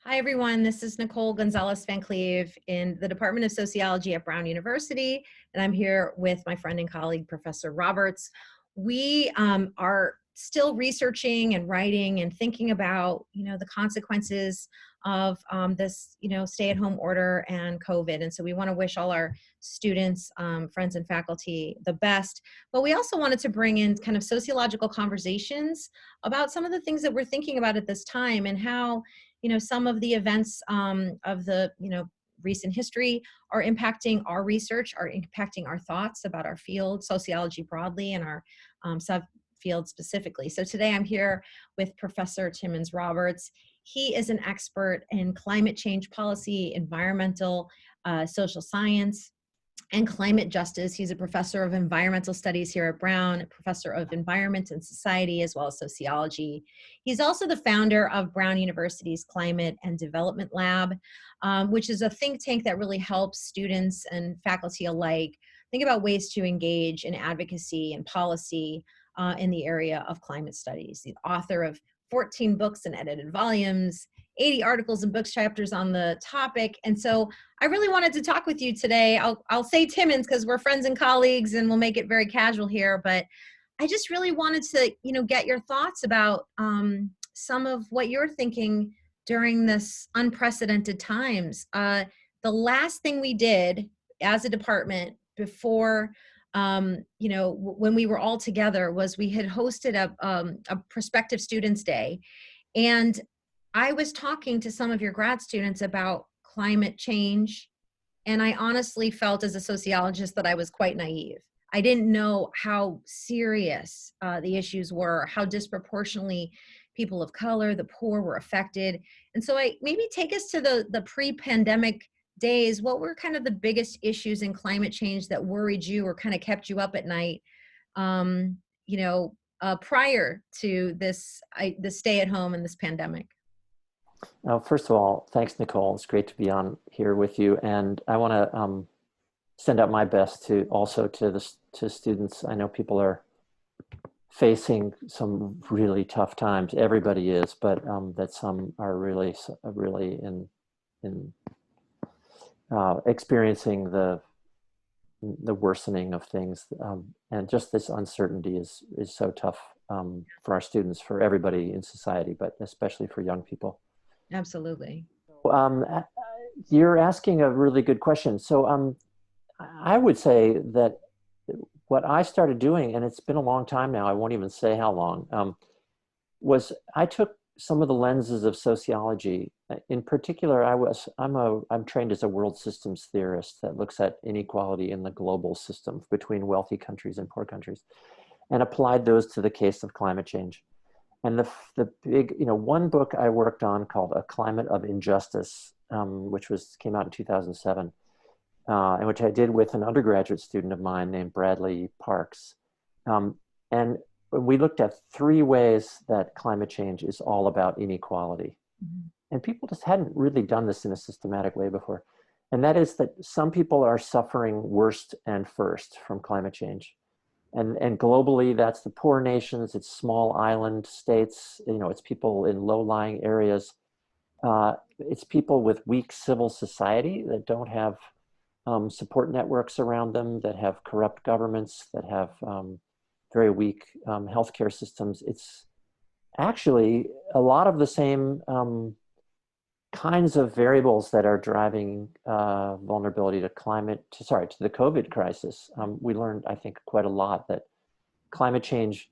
Hi, everyone. This is Nicole Gonzalez Van Cleve in the Department of Sociology at Brown University, and I'm here with my friend and colleague, Professor Roberts. We are still researching and writing and thinking about, the consequences of this, stay-at-home order and COVID. And so we want to wish all our students, friends, and faculty the best. But we also wanted to bring in kind of sociological conversations about some of the things that we're thinking about at this time and how some of the events of the, recent history are impacting our research, are impacting our thoughts about our field, sociology broadly, and our subfield specifically. So today I'm here with Professor Timmons Roberts. He is an expert in climate change policy, environmental, social science, and climate justice. He's a professor of environmental studies here at Brown, a professor of environment and society, as well as sociology. He's also the founder of Brown University's Climate and Development Lab, which is a think tank that really helps students and faculty alike think about ways to engage in advocacy and policy in the area of climate studies. The author of 14 books and edited volumes, 80 articles and book chapters on the topic. And so I really wanted to talk with you today. I'll say Timmons because we're friends and colleagues and we'll make it very casual here, but I just really wanted to, get your thoughts about some of what you're thinking during this unprecedented times. The last thing we did as a department before, when we were all together was we had hosted a prospective students day. And I was talking to some of your grad students about climate change, and I honestly felt as a sociologist that I was quite naive. I didn't know how serious the issues were, how disproportionately people of color, the poor were affected. And so maybe take us to the pre-pandemic days. What were kind of the biggest issues in climate change that worried you or kind of kept you up at night, prior to this stay at home and this pandemic? First of all, thanks, Nicole. It's great to be on here with you. And I want to send out my best to students. I know people are facing some really tough times. Everybody is, but that some are really in experiencing the worsening of things. And just this uncertainty is so tough for our students, for everybody in society, but especially for young people. Absolutely. Um, you're asking a really good question. So I would say that what I started doing, and it's been a long time now, I won't even say how long, was I took some of the lenses of sociology. In particular, I'm trained as a world systems theorist that looks at inequality in the global system between wealthy countries and poor countries, and applied those to the case of climate change. And the big, one book I worked on called A Climate of Injustice, which came out in 2007, and which I did with an undergraduate student of mine named Bradley Parks. And we looked at 3 ways that climate change is all about inequality. Mm-hmm. And people just hadn't really done this in a systematic way before. And that is that some people are suffering worst and first from climate change. And globally, that's the poor nations, it's small island states, it's people in low-lying areas. It's people with weak civil society that don't have support networks around them, that have corrupt governments, that have very weak healthcare systems. It's actually a lot of the same kinds of variables that are driving vulnerability to to the COVID crisis. We learned, I think, quite a lot that climate change,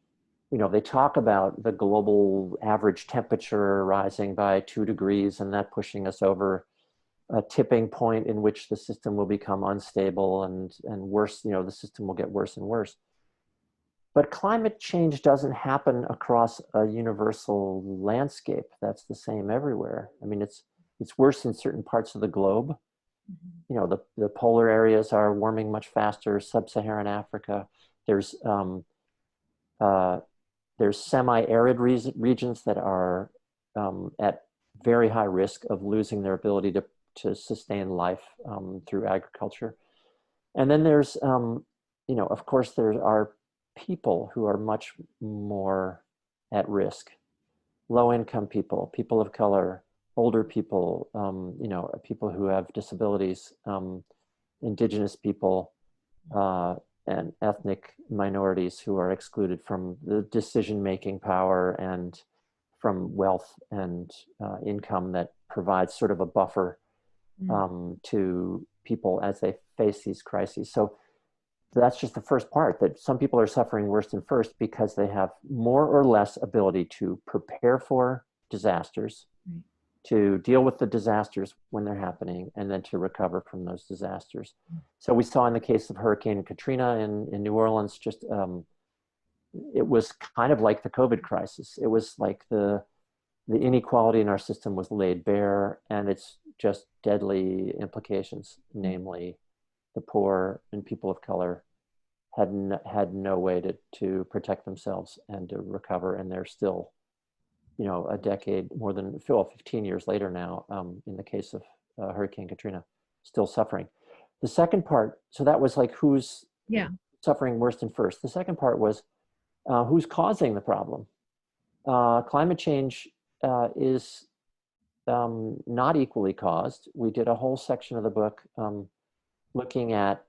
they talk about the global average temperature rising by 2 degrees and that pushing us over a tipping point in which the system will become unstable and worse, the system will get worse and worse. But climate change doesn't happen across a universal landscape that's the same everywhere. I mean, it's worse in certain parts of the globe. Mm-hmm. The polar areas are warming much faster, sub-Saharan Africa. There's semi-arid regions that are at very high risk of losing their ability to sustain life through agriculture. And then there's, of course, there are people who are much more at risk. Low-income people, people of color, older people, people who have disabilities, indigenous people, and ethnic minorities who are excluded from the decision-making power and from wealth and income that provides sort of a buffer to people as they face these crises. So that's just the first part, that some people are suffering worst and first because they have more or less ability to prepare for disasters, to deal with the disasters when they're happening, and then to recover from those disasters. So we saw in the case of Hurricane Katrina in New Orleans, just it was kind of like the COVID crisis. It was like the inequality in our system was laid bare, and it's just deadly implications, namely the poor and people of color had no way to protect themselves and to recover, and they're still, a decade, more than 15 years later now, in the case of Hurricane Katrina, still suffering. The second part, so that was like who's suffering worst and first. The second part was who's causing the problem. Climate change is not equally caused. We did a whole section of the book looking at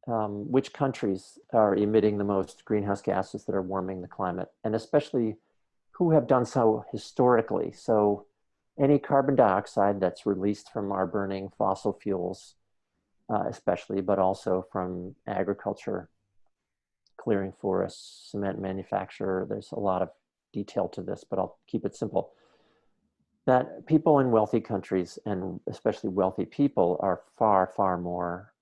which countries are emitting the most greenhouse gases that are warming the climate, and especially who have done so historically. So any carbon dioxide that's released from our burning fossil fuels, especially, but also from agriculture, clearing forests, cement manufacture. There's a lot of detail to this, but I'll keep it simple. That people in wealthy countries, and especially wealthy people, are far, far more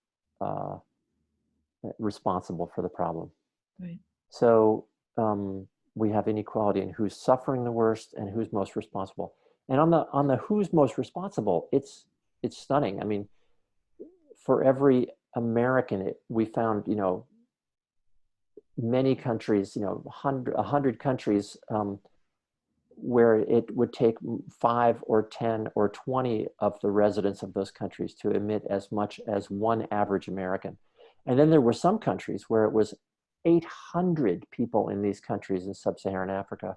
responsible for the problem. Right. So we have inequality in who's suffering the worst and who's most responsible. And on the who's most responsible, it's stunning. I mean, for every American, we found, many countries, 100 countries where it would take 5 or 10 or 20 of the residents of those countries to emit as much as one average American. And then there were some countries where it was 800 people in these countries in sub-Saharan Africa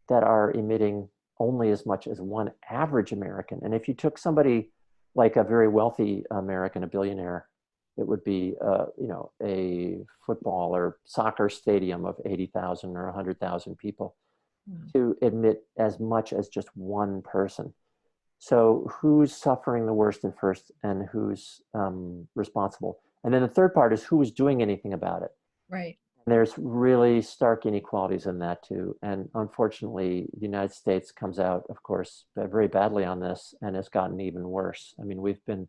that are emitting only as much as one average American. And if you took somebody like a very wealthy American, a billionaire, it would be a football or soccer stadium of 80,000 or 100,000 people to emit as much as just one person. So who's suffering the worst and first, and who's responsible? And then the third part is who is doing anything about it. Right. And there's really stark inequalities in that too. And unfortunately, the United States comes out, of course, very badly on this, and has gotten even worse. I mean, we've been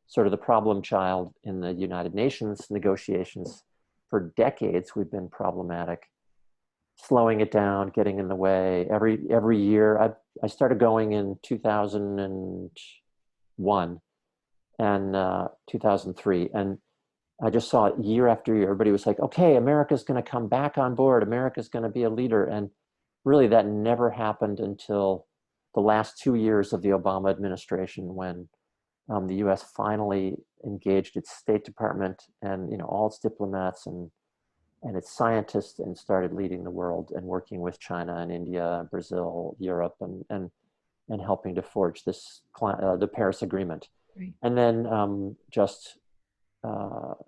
sort of the problem child in the United Nations negotiations for decades. We've been problematic, slowing it down, getting in the way. Every year, I started going in 2001 and 2003, and I just saw it year after year. Everybody was like, okay, America's going to come back on board. America's going to be a leader. And really that never happened until the last 2 years of the Obama administration, when the US finally engaged its State Department and all its diplomats and its scientists, and started leading the world and working with China and India, Brazil, Europe, and helping to forge this the Paris Agreement. Right. And then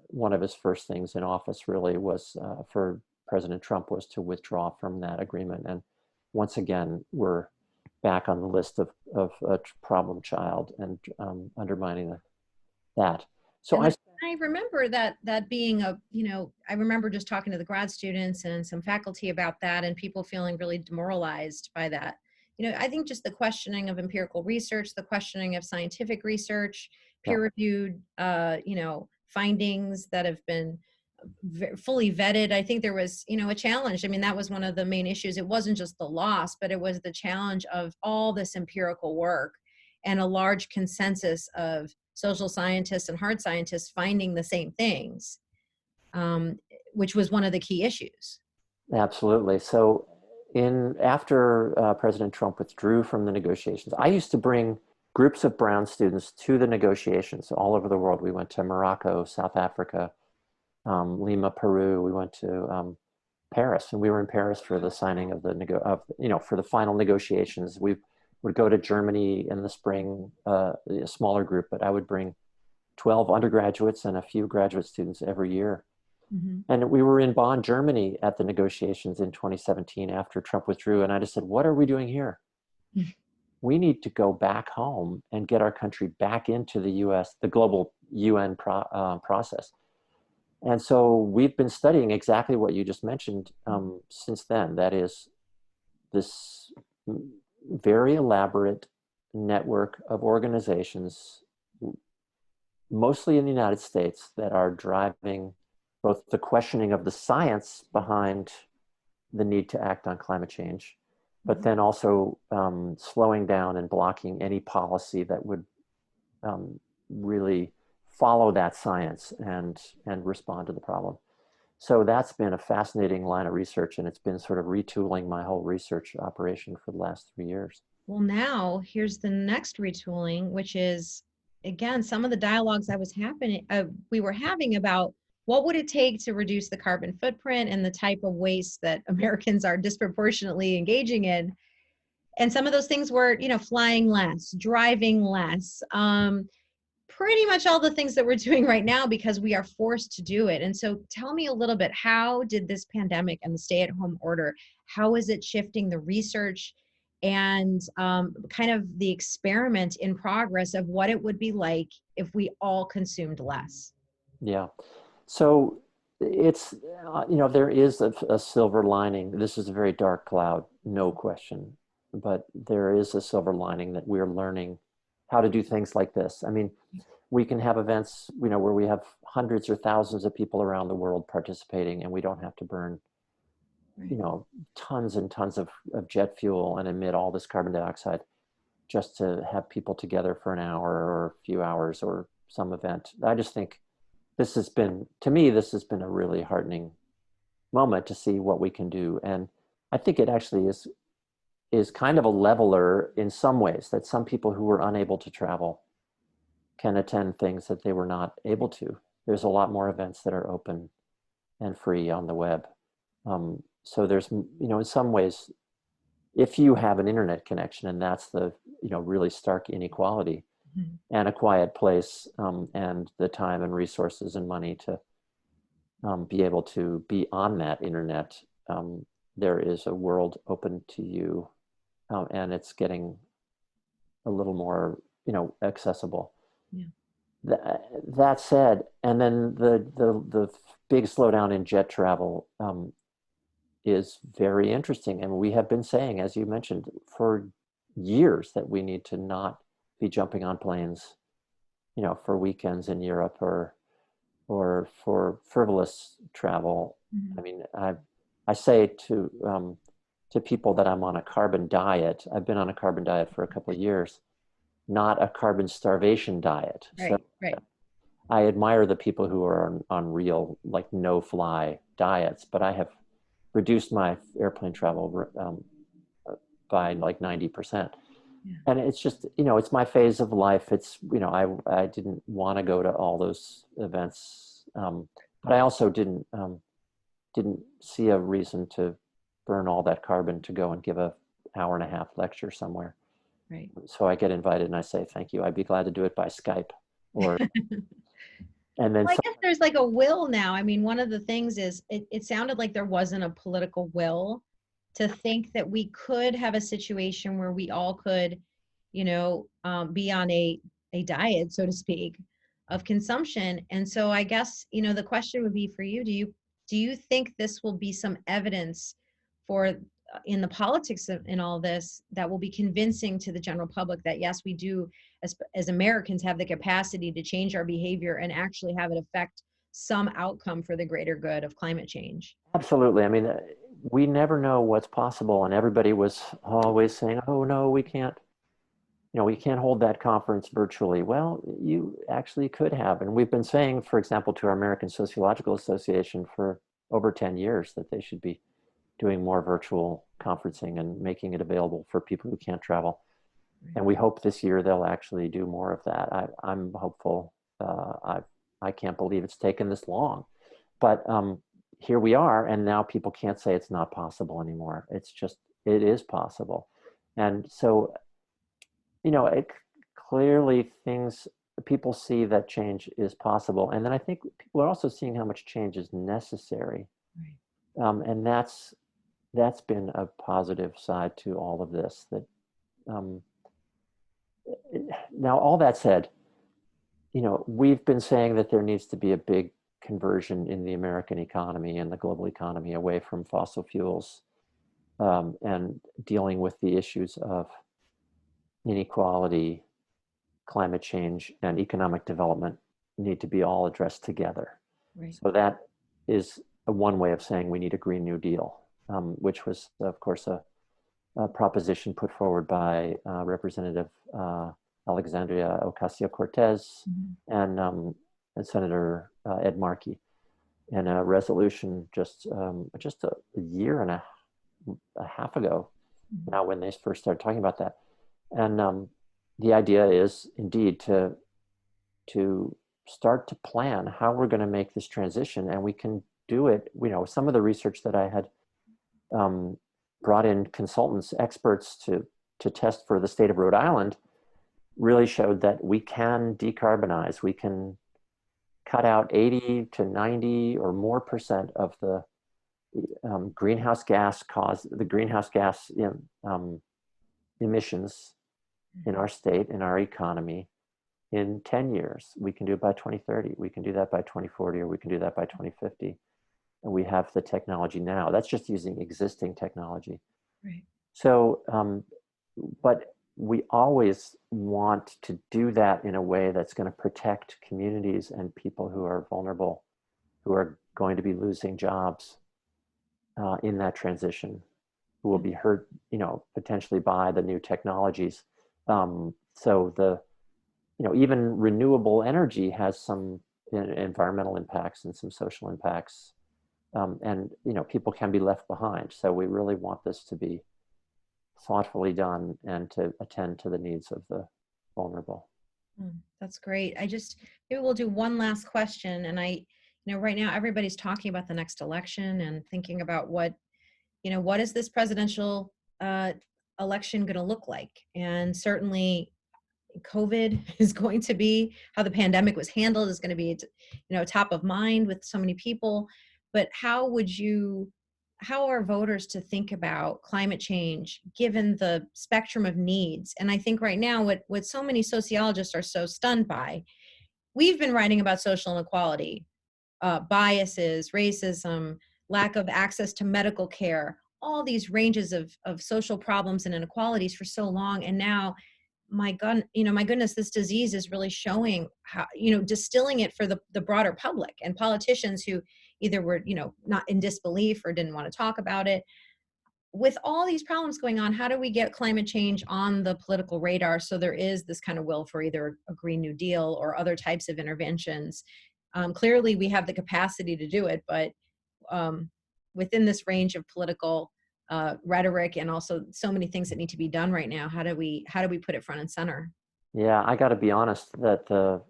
one of his first things in office really was for President Trump was to withdraw from that agreement. And once again, we're back on the list of a problem child and undermining that. So I remember that being I remember just talking to the grad students and some faculty about that, and people feeling really demoralized by that. I think just the questioning of empirical research, the questioning of scientific research, peer-reviewed, findings that have been fully vetted. I think there was, a challenge. I mean, that was one of the main issues. It wasn't just the loss, but it was the challenge of all this empirical work and a large consensus of social scientists and hard scientists finding the same things, which was one of the key issues. Absolutely. So after President Trump withdrew from the negotiations, I used to bring groups of Brown students to the negotiations all over the world. We went to Morocco, South Africa, Lima, Peru. We went to Paris, and we were in Paris for the signing of for the final negotiations. We would go to Germany in the spring, a smaller group, but I would bring 12 undergraduates and a few graduate students every year. Mm-hmm. And we were in Bonn, Germany at the negotiations in 2017 after Trump withdrew. And I just said, what are we doing here? We need to go back home and get our country back into the US, the global UN process. And so we've been studying exactly what you just mentioned since then. That is this very elaborate network of organizations, mostly in the United States, that are driving both the questioning of the science behind the need to act on climate change, but then also slowing down and blocking any policy that would really follow that science and respond to the problem. So that's been a fascinating line of research, and it's been sort of retooling my whole research operation for the last 3 years. Well, now here's the next retooling, which is, again, some of the dialogues we were having about what would it take to reduce the carbon footprint and the type of waste that Americans are disproportionately engaging in. And some of those things were, flying less, driving less, pretty much all the things that we're doing right now because we are forced to do it. And so tell me a little bit, how did this pandemic and the stay-at-home order, how is it shifting the research and kind of the experiment in progress of what it would be like if we all consumed less? Yeah. So it's, there is a silver lining. This is a very dark cloud, no question. But there is a silver lining that we're learning how to do things like this. I mean, we can have events, where we have hundreds or thousands of people around the world participating, and we don't have to burn, tons and tons of jet fuel and emit all this carbon dioxide just to have people together for an hour or a few hours or some event. I just think to me, this has been a really heartening moment to see what we can do. And I think it actually is kind of a leveler in some ways, that some people who were unable to travel can attend things that they were not able to. There's a lot more events that are open and free on the web. So there's, in some ways, if you have an internet connection, and that's the, really stark inequality, and a quiet place, and the time and resources and money to be able to be on that internet, there is a world open to you, and it's getting a little more, accessible. Yeah. That said, and then the big slowdown in jet travel is very interesting. And we have been saying, as you mentioned, for years that we need to not be jumping on planes, for weekends in Europe or for frivolous travel. I mean, I say to people that I'm on a carbon diet. I've been on a carbon diet for a couple of years, not a carbon starvation diet. Right, So right. I admire the people who are on real, like, no-fly diets, but I have reduced my airplane travel by like 90%. Yeah. And it's just, it's my phase of life. It's, I didn't want to go to all those events, but I also didn't see a reason to burn all that carbon to go and give a hour and a half lecture somewhere. Right. So I get invited and I say, thank you. I'd be glad to do it by Skype or, and then Well, I guess there's like a will now. I mean, one of the things is it sounded like there wasn't a political will to think that we could have a situation where we all could, be on a diet, so to speak, of consumption. And so I guess, the question would be for you, do you think this will be some evidence for in the politics in all this that will be convincing to the general public that yes, we do as Americans have the capacity to change our behavior and actually have it affect some outcome for the greater good of climate change? absolutely. I mean, we never know what's possible, and everybody was always saying, "Oh no, we can't. We can't hold that conference virtually." Well, you actually could have, and we've been saying, for example, to our American Sociological Association for over 10 years that they should be doing more virtual conferencing and making it available for people who can't travel. And we hope this year they'll actually do more of that. I'm hopeful. I can't believe it's taken this long, but here we are, and now people can't say it's not possible anymore. It's just, it is possible. And so it clearly people see that change is possible. And then I think people are also seeing how much change is necessary. Right. And that's been a positive side to all of this. That um, now, all that said, we've been saying that there needs to be a big conversion in the American economy and the global economy away from fossil fuels, and dealing with the issues of inequality, climate change, and economic development need to be all addressed together. Right. So that is one way of saying we need a Green New Deal, which was, of course, a proposition put forward by Representative Alexandria Ocasio-Cortez Mhm. and Senator Ed Markey in a resolution just a year and a half ago Mhm. now when they first started talking about that. And the idea is indeed to start to plan how we're going to make this transition, and we can do it. Some of the research that I had um, brought in consultants, experts to test for the state of Rhode Island really showed that we can decarbonize. We can cut out 80 to 90 or more percent of the greenhouse gas emissions in our state, in our economy, in 10 years. We can do it by 2030. We can do that by 2040, or we can do that by 2050. And we have the technology now. That's just using existing technology. Right. So, but we always want to do that in a way that's going to protect communities and people who are vulnerable, who are going to be losing jobs in that transition, who will be hurt, potentially by the new technologies. So even renewable energy has some environmental impacts and some social impacts, and people can be left behind. So we really want this to be thoughtfully done and to attend to the needs of the vulnerable. That's great. Maybe we'll do one last question. And right now everybody's talking about the next election and thinking about what is this presidential uh, election going to look like? And certainly COVID is going to be, how the pandemic was handled is going to be, top of mind with so many people. But how are voters to think about climate change given the spectrum of needs? And I think right now, what so many sociologists are so stunned by, we've been writing about social inequality, biases, racism, lack of access to medical care, all these ranges of social problems and inequalities for so long. And now, my goodness, this disease is really showing how, distilling it for the broader public, and politicians who either were, not in disbelief or didn't want to talk about it. With all these problems going on, how do we get climate change on the political radar so there is this kind of will for either a Green New Deal or other types of interventions? Clearly, we have the capacity to do it, but um, within this range of political rhetoric and also so many things that need to be done right now, how do we put it front and center? Yeah, I got to be honest that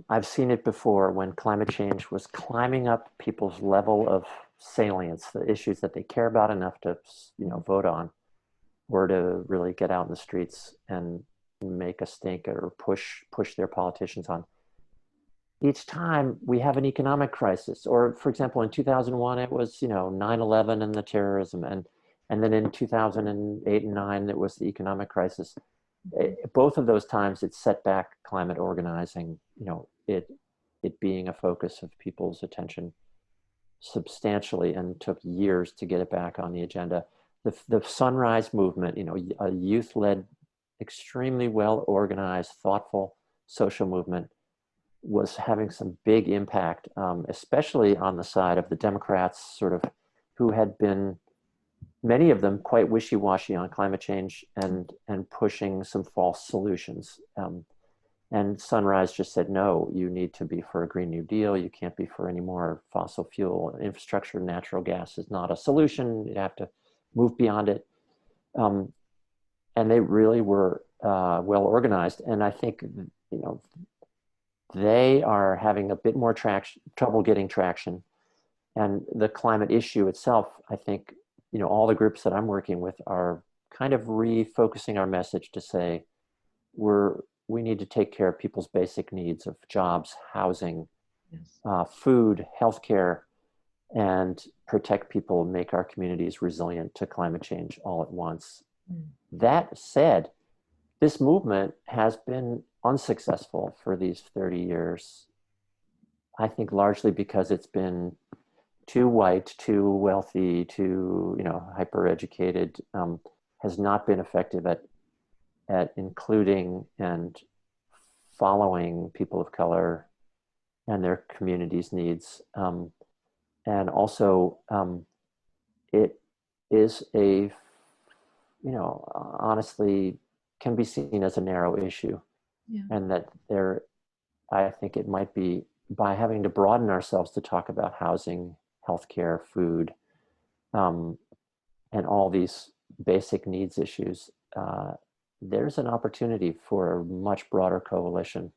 I've seen it before when climate change was climbing up people's level of salience, the issues that they care about enough to, vote on, or to really get out in the streets and make a stink or push their politicians on. Each time we have an economic crisis, or for example, in 2001, it was, 9/11 and the terrorism, and then in 2008 and 9, it was the economic crisis. Both of those times it set back climate organizing, it being a focus of people's attention substantially, and took years to get it back on the agenda. The Sunrise Movement, a youth-led, extremely well organized, thoughtful social movement, was having some big impact, especially on the side of the Democrats, sort of, who had been, many of them, quite wishy-washy on climate change and pushing some false solutions. And Sunrise just said, no, you need to be for a Green New Deal. You can't be for any more fossil fuel infrastructure. Natural gas is not a solution. You have to move beyond it. And they really were well organized. And I think, they are having a bit more trouble getting traction. And the climate issue itself, I think, all the groups that I'm working with are kind of refocusing our message to say we need to take care of people's basic needs of jobs, housing, Yes. food, healthcare, and protect people and make our communities resilient to climate change all at once. Mm. That said, this movement has been unsuccessful for these 30 years. I think largely because it's been too white, too wealthy, too, hyper educated, has not been effective at including and following people of color and their communities' needs. And also, it is honestly can be seen as a narrow issue. Yeah. And that I think it might be by having to broaden ourselves to talk about housing, healthcare, food, and all these basic needs issues, there's an opportunity for a much broader coalition.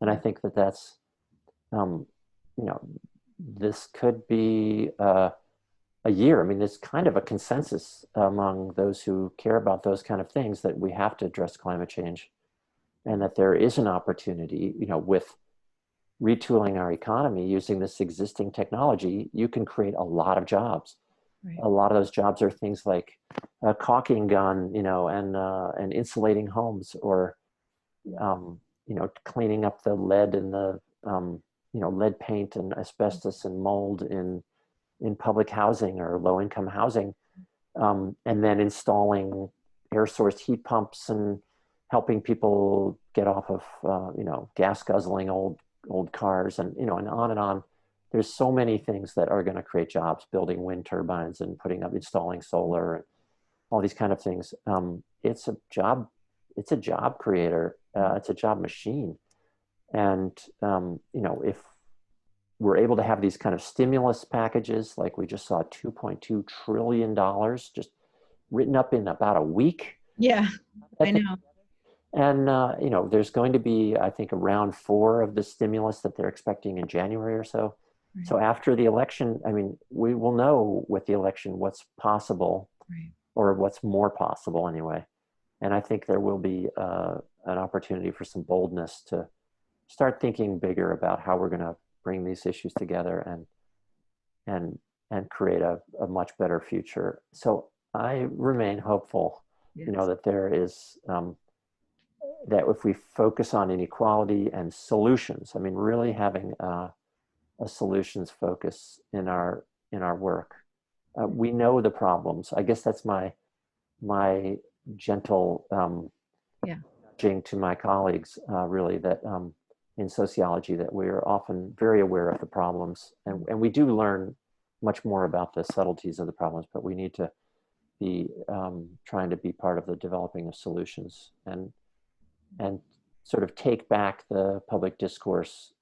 And I think that's, this could be a year. I mean, there's kind of a consensus among those who care about those kind of things that we have to address climate change, and that there is an opportunity, with retooling our economy using this existing technology, you can create a lot of jobs. Right. A lot of those jobs are things like a caulking gun, and insulating homes, or cleaning up the lead and the lead paint and asbestos and mold in public housing or low income housing, and then installing air source heat pumps and helping people get off of gas guzzling old cars, and and on and on. There's so many things that are going to create jobs, building wind turbines and installing solar and all these kind of things. It's a job creator. It's a job machine. And if we're able to have these kind of stimulus packages, like we just saw $2.2 trillion just written up in about a week. Yeah, I know. And, there's going to be, I think, around 4 of the stimulus that they're expecting in January or so. Right. So after the election, I mean, we will know with the election what's possible, Right. or what's more possible anyway. And I think there will be an opportunity for some boldness to start thinking bigger about how we're going to bring these issues together and create a much better future. So I remain hopeful, Yes. that there is, that if we focus on inequality and solutions, I mean, really having a solutions focus in our work. We know the problems. I guess that's my gentle nudging to my colleagues, really, that in sociology, that we're often very aware of the problems, and we do learn much more about the subtleties of the problems, but we need to be trying to be part of the developing of solutions, and sort of take back the public discourse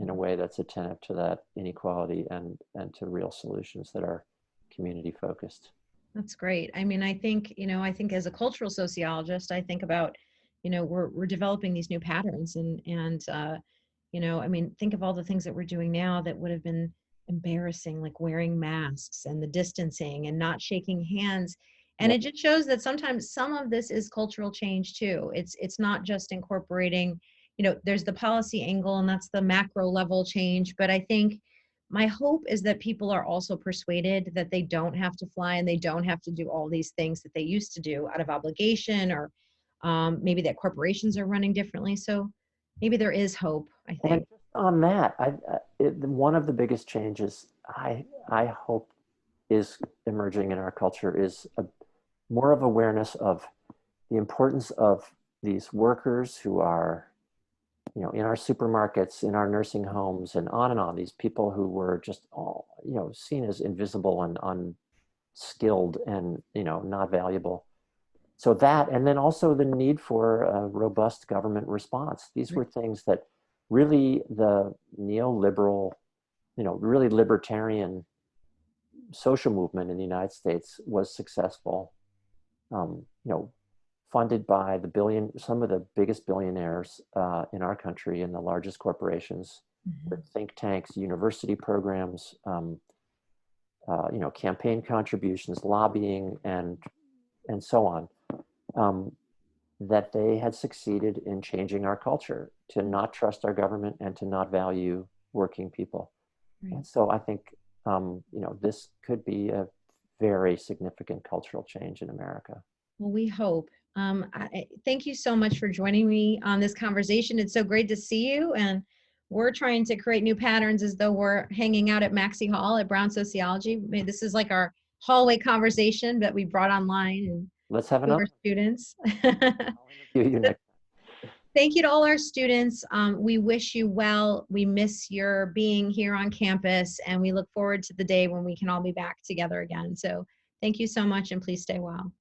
in a way that's attentive to that inequality and to real solutions that are community focused. That's great. I mean, I think as a cultural sociologist, I think about, we're developing these new patterns, and I mean, think of all the things that we're doing now that would have been embarrassing, like wearing masks and the distancing and not shaking hands. And Yep. it just shows that sometimes some of this is cultural change too. It's not just incorporating, there's the policy angle, and that's the macro level change. But I think my hope is that people are also persuaded that they don't have to fly and they don't have to do all these things that they used to do out of obligation, or maybe that corporations are running differently. So maybe there is hope, I think. And just on that, one of the biggest changes I hope is emerging in our culture is more of awareness of the importance of these workers who are, in our supermarkets, in our nursing homes, and on, these people who were just all, seen as invisible and unskilled and, not valuable. So that, and then also the need for a robust government response. These were things that really the neoliberal, really libertarian social movement in the United States was successful, funded by some of the biggest billionaires in our country and the largest corporations, with think tanks, university programs, campaign contributions, lobbying, and and so on, that they had succeeded in changing our culture to not trust our government and to not value working people. Right. And so I think, this could be a very significant cultural change in America. Well, we hope. Thank you so much for joining me on this conversation. It's so great to see you. And we're trying to create new patterns as though we're hanging out at Maxey Hall at Brown Sociology. Maybe this is like our hallway conversation that we brought online and Let's have to our another. students. I'll interview you next. Thank you to all our students. We wish you well. We miss your being here on campus, and we look forward to the day when we can all be back together again. So thank you so much, and please stay well.